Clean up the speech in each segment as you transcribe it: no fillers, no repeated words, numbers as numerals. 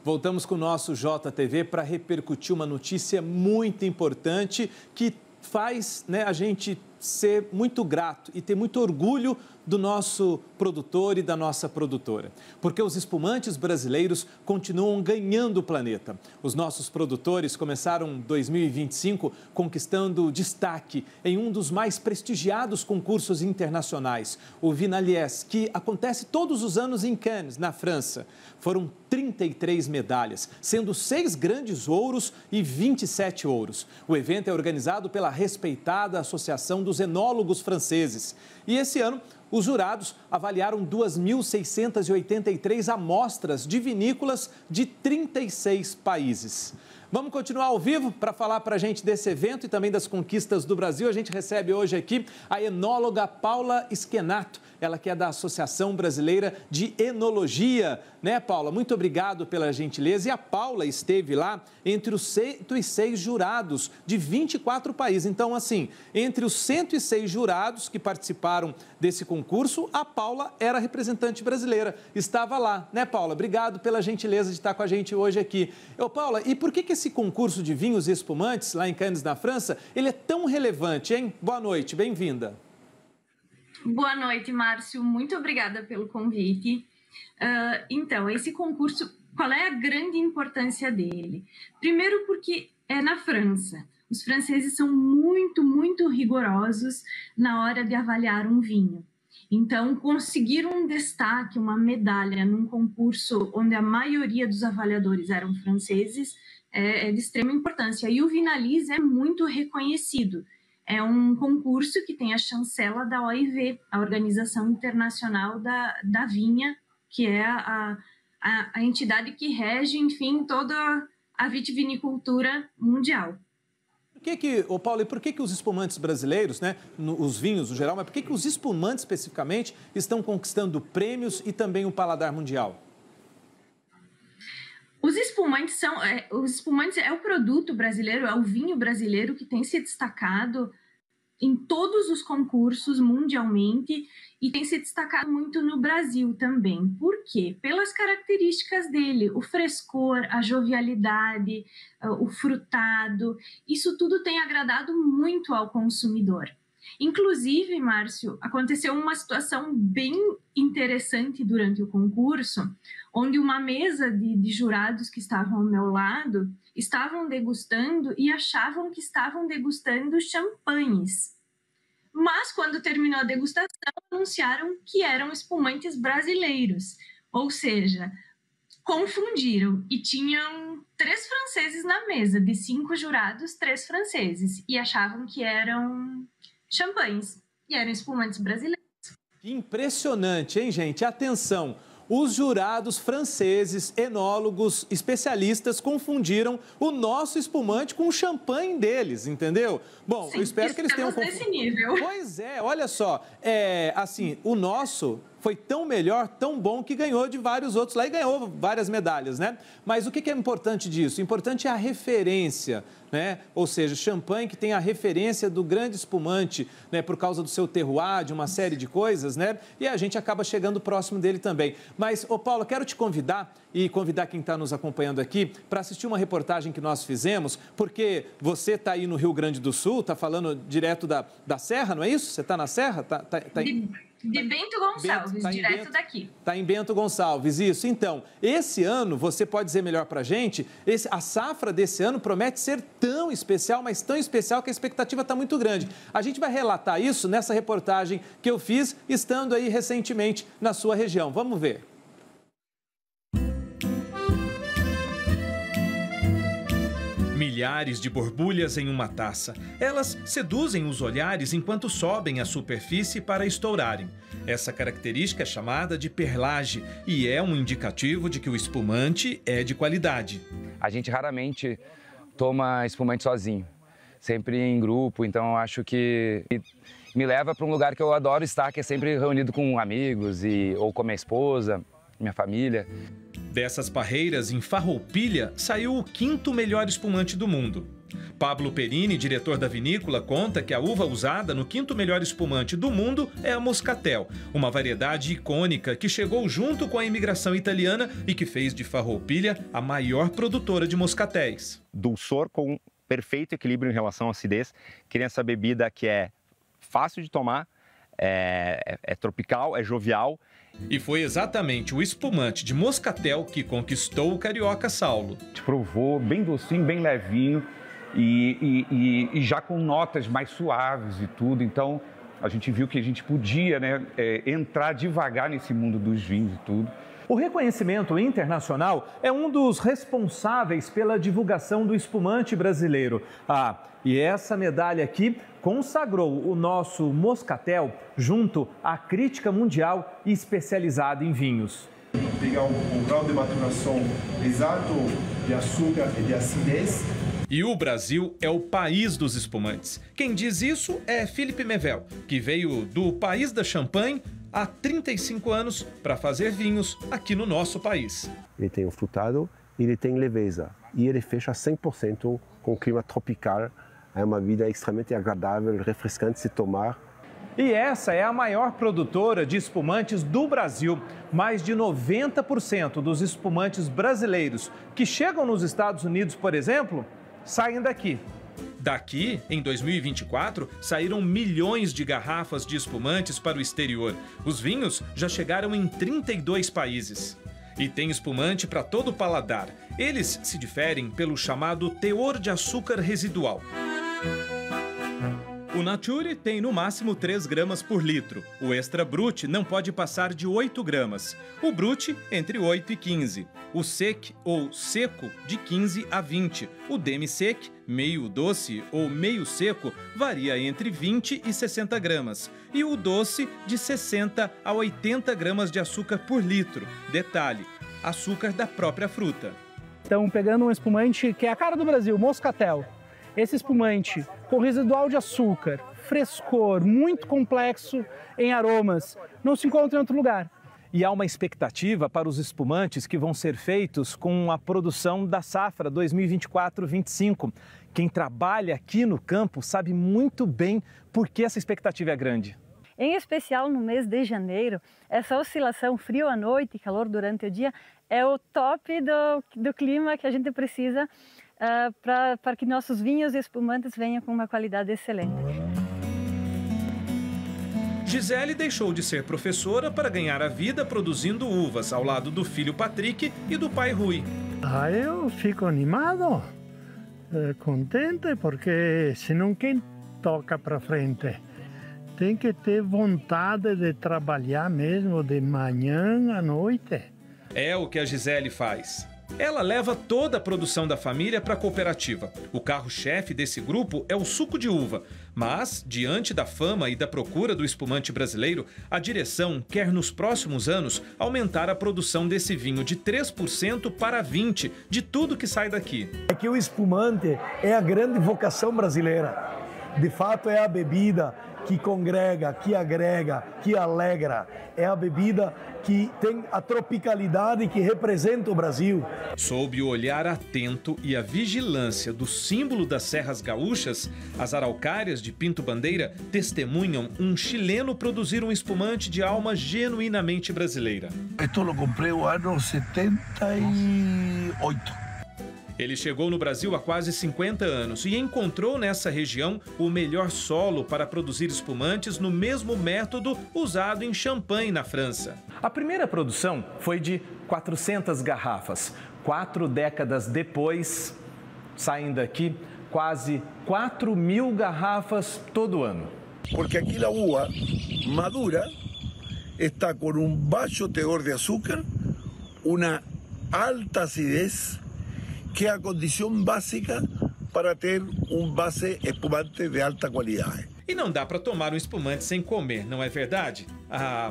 Voltamos com o nosso JTV para repercutir uma notícia muito importante que faz a gente ser muito grato e ter muito orgulho do nosso produtor e da nossa produtora. Porque os espumantes brasileiros continuam ganhando o planeta. Os nossos produtores começaram 2025 conquistando destaque em um dos mais prestigiados concursos internacionais, o Vinalies, que acontece todos os anos em Cannes, na França. Foram 33 medalhas, sendo 6 grandes ouros e 27 ouros. O evento é organizado pela respeitada Associação dos Enólogos Franceses. E esse ano, os jurados avaliaram 2.683 amostras de vinícolas de 36 países. Vamos continuar ao vivo para falar para a gente desse evento e também das conquistas do Brasil. A gente recebe hoje aqui a enóloga Paula Schenato, ela que é da Associação Brasileira de Enologia. Né, Paula? Muito obrigado pela gentileza. E a Paula esteve lá entre os 106 jurados de 24 países. Então, assim, entre os 106 jurados que participaram desse concurso, a Paula era a representante brasileira. Estava lá, né, Paula? Obrigado pela gentileza de estar com a gente hoje aqui. Paula, e por que esse concurso de vinhos e espumantes, lá em Cannes, na França, ele é tão relevante, hein? Boa noite, bem-vinda. Boa noite, Márcio. Muito obrigada pelo convite. Então, esse concurso, qual é a grande importância dele? Primeiro porque é na França. Os franceses são muito, muito rigorosos na hora de avaliar um vinho. Então, conseguir um destaque, uma medalha num concurso onde a maioria dos avaliadores eram franceses é de extrema importância. E o Vinalies é muito reconhecido. É um concurso que tem a chancela da OIV, a Organização Internacional da Vinha, que é a entidade que rege, enfim, toda a vitivinicultura mundial. Paulo, e por que os espumantes brasileiros, né, os vinhos no geral, mas por que os espumantes especificamente estão conquistando prêmios e também o paladar mundial? Os espumantes é o produto brasileiro, é o vinho brasileiro que tem se destacado em todos os concursos mundialmente e tem se destacado muito no Brasil também. Por quê? Pelas características dele, o frescor, a jovialidade, o frutado, isso tudo tem agradado muito ao consumidor. Inclusive, Márcio, aconteceu uma situação bem interessante durante o concurso, onde uma mesa de jurados que estavam ao meu lado estavam degustando e achavam que estavam degustando champanhes. Mas, quando terminou a degustação, anunciaram que eram espumantes brasileiros. Ou seja, confundiram e tinham 3 franceses na mesa, de 5 jurados, 3 franceses, e achavam que eram champanhes e eram espumantes brasileiros. Que impressionante, hein, gente? Atenção! Os jurados franceses, enólogos, especialistas confundiram o nosso espumante com o champanhe deles, entendeu? Bom, sim, eu espero que eles tenham nesse nível. Pois é, olha só, assim, o nosso foi tão melhor, tão bom, que ganhou de vários outros lá e ganhou várias medalhas, né? Mas o que é importante disso? O importante é a referência, né? Ou seja, champanhe que tem a referência do grande espumante, né? Por causa do seu terroir, de uma série de coisas, né? E a gente acaba chegando próximo dele também. Mas, Paulo, quero te convidar e convidar quem está nos acompanhando aqui para assistir uma reportagem que nós fizemos, porque você está aí no Rio Grande do Sul, está falando direto da Serra, não é isso? Você está na Serra? De Bento Gonçalves, direto daqui. Está em Bento Gonçalves, isso. Então, esse ano, você pode dizer melhor para a gente, a safra desse ano promete ser tão especial, mas tão especial que a expectativa está muito grande. A gente vai relatar isso nessa reportagem que eu fiz, estando aí recentemente na sua região. Vamos ver. Milhares de borbulhas em uma taça. Elas seduzem os olhares enquanto sobem à superfície para estourarem. Essa característica é chamada de perlage e é um indicativo de que o espumante é de qualidade. A gente raramente toma espumante sozinho, sempre em grupo, então eu acho que me leva para um lugar que eu adoro estar, que é sempre reunido com amigos ou com a minha esposa, minha família. Dessas parreiras em Farroupilha saiu o 5º melhor espumante do mundo. Pablo Perini, diretor da vinícola, conta que a uva usada no 5º melhor espumante do mundo é a Moscatel, uma variedade icônica que chegou junto com a imigração italiana e que fez de Farroupilha a maior produtora de moscatéis. Dulçor com perfeito equilíbrio em relação à acidez, querendo essa bebida que é fácil de tomar, é tropical, é jovial. E foi exatamente o espumante de Moscatel que conquistou o carioca Saulo. A gente provou bem docinho, bem levinho e já com notas mais suaves e tudo. Então a gente viu que a gente podia, né, entrar devagar nesse mundo dos vinhos e tudo. O reconhecimento internacional é um dos responsáveis pela divulgação do espumante brasileiro. E essa medalha aqui consagrou o nosso Moscatel junto à crítica mundial especializada em vinhos. Pegar um grau de maturação exato de açúcar e de acidez. E o Brasil é o país dos espumantes. Quem diz isso é Philippe Mevel, que veio do país da Champagne há 35 anos para fazer vinhos aqui no nosso país. Ele tem um frutado, ele tem leveza e ele fecha 100% com o clima tropical. É uma bebida extremamente agradável, refrescante de se tomar. E essa é a maior produtora de espumantes do Brasil. Mais de 90% dos espumantes brasileiros que chegam nos Estados Unidos, por exemplo, saem daqui. Daqui, em 2024, saíram milhões de garrafas de espumantes para o exterior. Os vinhos já chegaram em 32 países. E tem espumante para todo o paladar. Eles se diferem pelo chamado teor de açúcar residual. O Nature tem no máximo 3 gramas por litro. O Extra Brut não pode passar de 8 gramas. O Brut, entre 8 e 15. O Sec, ou seco, de 15 a 20. O Demi-Sec, meio doce ou meio seco, varia entre 20 e 60 gramas. E o doce, de 60 a 80 gramas de açúcar por litro. Detalhe, açúcar da própria fruta. Então, pegando um espumante que é a cara do Brasil, Moscatel. Esse espumante com residual de açúcar, frescor, muito complexo em aromas, não se encontra em outro lugar. E há uma expectativa para os espumantes que vão ser feitos com a produção da safra 2024-25. Quem trabalha aqui no campo sabe muito bem por que essa expectativa é grande. Em especial no mês de janeiro, essa oscilação frio à noite e calor durante o dia é o top do clima que a gente precisa para que nossos vinhos e espumantes venham com uma qualidade excelente. Gisele deixou de ser professora para ganhar a vida produzindo uvas ao lado do filho Patrick e do pai Rui. Eu fico animado, contente, porque senão quem toca para frente? Tem que ter vontade de trabalhar mesmo de manhã à noite. É o que a Gisele faz. Ela leva toda a produção da família para a cooperativa. O carro-chefe desse grupo é o suco de uva. Mas, diante da fama e da procura do espumante brasileiro, a direção quer nos próximos anos aumentar a produção desse vinho de 3% para 20% de tudo que sai daqui. É que o espumante é a grande vocação brasileira. De fato, é a bebida que congrega, que agrega, que alegra. É a bebida que tem a tropicalidade que representa o Brasil. Sob o olhar atento e a vigilância do símbolo das Serras Gaúchas, as araucárias de Pinto Bandeira testemunham um chileno produzir um espumante de alma genuinamente brasileira. Esto lo comprei no ano 78. Ele chegou no Brasil há quase 50 anos e encontrou nessa região o melhor solo para produzir espumantes no mesmo método usado em Champagne, na França. A primeira produção foi de 400 garrafas. 4 décadas depois, saem daqui quase 4.000 garrafas todo ano. Porque aqui a uva madura está com um baixo teor de açúcar, uma alta acidez, que é a condição básica para ter um base espumante de alta qualidade. E não dá para tomar um espumante sem comer, não é verdade?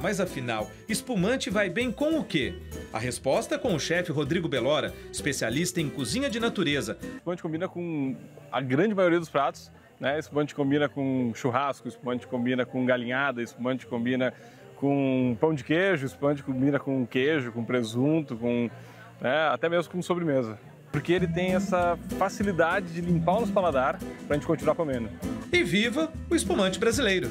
Mas afinal, espumante vai bem com o quê? A resposta é com o chefe Rodrigo Belora, especialista em cozinha de natureza. O espumante combina com a grande maioria dos pratos, né? Espumante combina com churrasco, espumante combina com galinhada, espumante combina com pão de queijo, espumante combina com queijo, com presunto, com até mesmo com sobremesa. porque ele tem essa facilidade de limpar o nosso paladar para a gente continuar comendo. E viva o espumante brasileiro!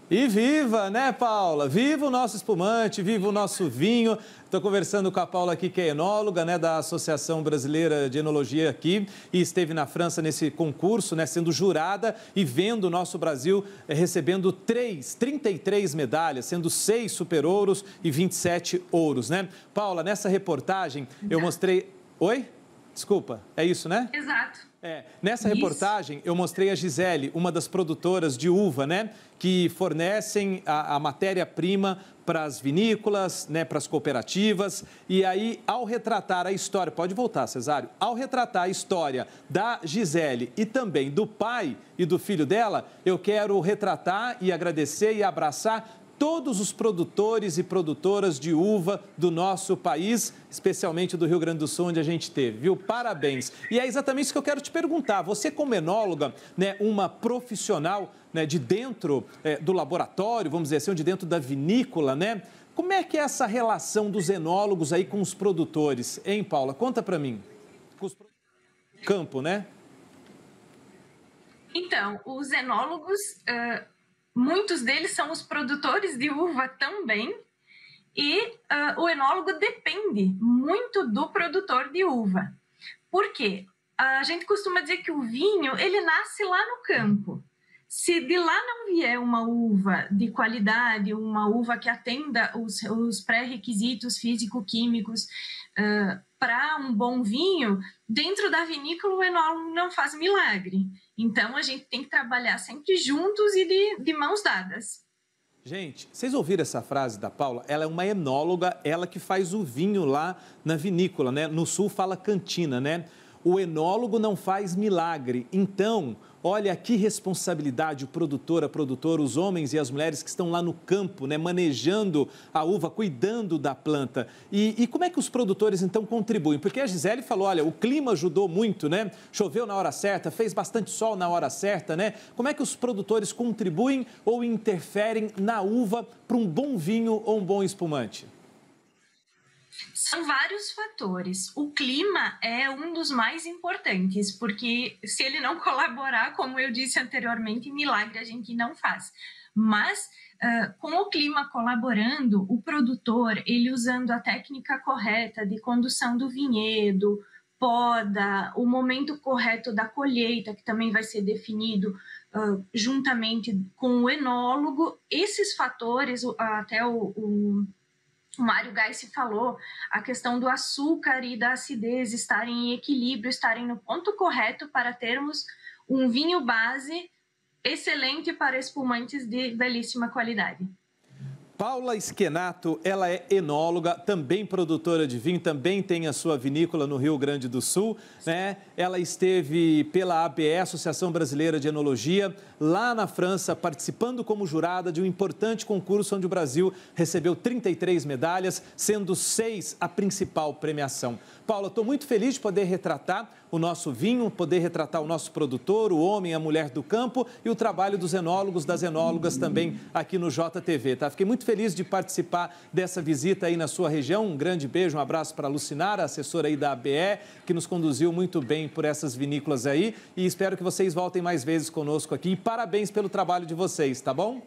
E viva, né, Paula? Viva o nosso espumante, viva o nosso vinho. Estou conversando com a Paula aqui, que é enóloga, né, da Associação Brasileira de Enologia aqui, e esteve na França nesse concurso, né, sendo jurada e vendo o nosso Brasil recebendo 33 medalhas, sendo 6 super-ouros e 27 ouros, né? Paula, nessa reportagem eu mostrei... Oi? Desculpa, é isso, né? Exato. Nessa reportagem, eu mostrei a Gisele, uma das produtoras de uva, né? Que fornecem a matéria-prima para as vinícolas, né? Para as cooperativas. E aí, ao retratar a história... Pode voltar, Cesário. Ao retratar a história da Gisele e também do pai e do filho dela, eu quero retratar e agradecer e abraçar todos os produtores e produtoras de uva do nosso país, especialmente do Rio Grande do Sul, onde a gente teve, viu? Parabéns! E é exatamente isso que eu quero te perguntar. Você, como enóloga, né, uma profissional, né, de dentro do laboratório, vamos dizer assim, de dentro da vinícola, né? Como é que é essa relação dos enólogos aí com os produtores, hein, Paula? Conta para mim. Com os produtores do campo, né? Então, os enólogos... muitos deles são os produtores de uva também, e o enólogo depende muito do produtor de uva. Por quê? A gente costuma dizer que o vinho, ele nasce lá no campo. Se de lá não vier uma uva de qualidade, uma uva que atenda os pré-requisitos físico-químicos para um bom vinho, dentro da vinícola o enólogo não faz milagre. Então, a gente tem que trabalhar sempre juntos e de mãos dadas. Gente, vocês ouviram essa frase da Paula? Ela é uma enóloga, ela que faz o vinho lá na vinícola, né? No Sul fala cantina, né? O enólogo não faz milagre. Então, olha que responsabilidade o produtor, a produtora, os homens e as mulheres que estão lá no campo, né, manejando a uva, cuidando da planta. E como é que os produtores, então, contribuem? Porque a Gisele falou, olha, o clima ajudou muito, né? Choveu na hora certa, fez bastante sol na hora certa, né? Como é que os produtores contribuem ou interferem na uva para um bom vinho ou um bom espumante? São vários fatores. O clima é um dos mais importantes, porque se ele não colaborar, como eu disse anteriormente, milagre a gente não faz. Mas, com o clima colaborando, o produtor, ele usando a técnica correta de condução do vinhedo, poda, o momento correto da colheita, que também vai ser definido juntamente com o enólogo, esses fatores, até o Mário Gais falou, a questão do açúcar e da acidez estarem em equilíbrio, estarem no ponto correto para termos um vinho base excelente para espumantes de belíssima qualidade. Paula Schenato, ela é enóloga, também produtora de vinho, também tem a sua vinícola no Rio Grande do Sul, né? Ela esteve pela ABE, Associação Brasileira de Enologia, lá na França, participando como jurada de um importante concurso onde o Brasil recebeu 33 medalhas, sendo 6 a principal premiação. Paula, estou muito feliz de poder retratar o nosso vinho, poder retratar o nosso produtor, o homem e a mulher do campo e o trabalho dos enólogos, das enólogas também aqui no JTV, tá? Fiquei muito feliz de participar dessa visita aí na sua região. Um grande beijo, um abraço para a Lucinara, assessora aí da ABE, que nos conduziu muito bem por essas vinícolas aí, e espero que vocês voltem mais vezes conosco aqui. E parabéns pelo trabalho de vocês, tá bom?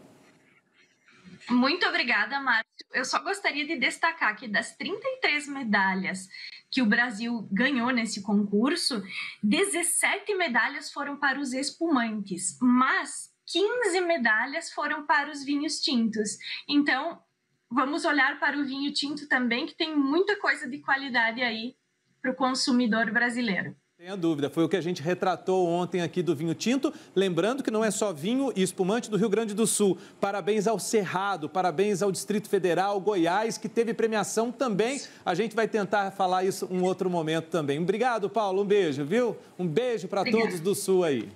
Muito obrigada, Márcio. Eu só gostaria de destacar que das 33 medalhas que o Brasil ganhou nesse concurso, 17 medalhas foram para os espumantes, mas 15 medalhas foram para os vinhos tintos. Então, vamos olhar para o vinho tinto também, que tem muita coisa de qualidade aí para o consumidor brasileiro. Tenha dúvida, foi o que a gente retratou ontem aqui do vinho tinto. Lembrando que não é só vinho e espumante do Rio Grande do Sul. Parabéns ao Cerrado, parabéns ao Distrito Federal, Goiás, que teve premiação também. A gente vai tentar falar isso em um outro momento também. Obrigado, Paulo, um beijo, viu? Um beijo para todos do Sul aí.